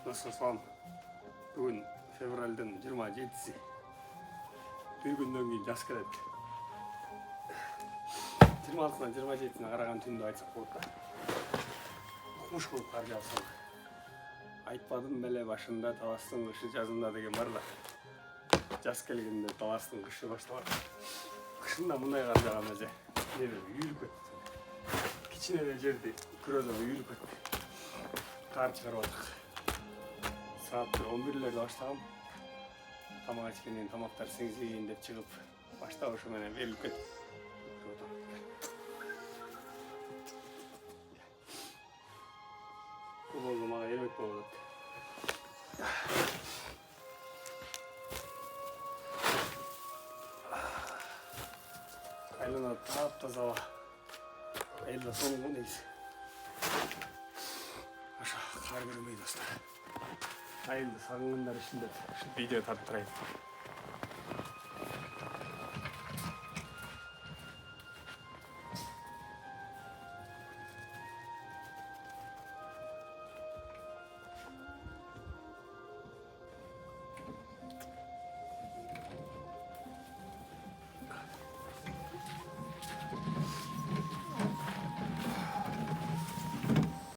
Насылсам, бүгін февральдың 27-сі. Bir күннен кейін жас келеді. 26-сынан 27-сіне қараған түнді айтсақ болды да. Қуш болып қар жаусын. Айтпадым бәле башында таластың қышы жазында деген бар да. Жас келгенде таластың қышы башталады. Қышында мұндай қар жаған мәзе. Үйіліп кетті. Кичине жерде күрөзі үйіліп кетті. Қар шығарып алдық. Saat 11'lerde başlayalım. Tamam açken tamaklar sengizeyim de çıkıp başta hoşuma ne verilip git. Bu oldu bana yemek oldu. Aylana taptaza var. Ayla sonu neyse. Aşağı kar görmeyi dostlar. Hayırlı sağlıklar içinde şu video tarttırayım.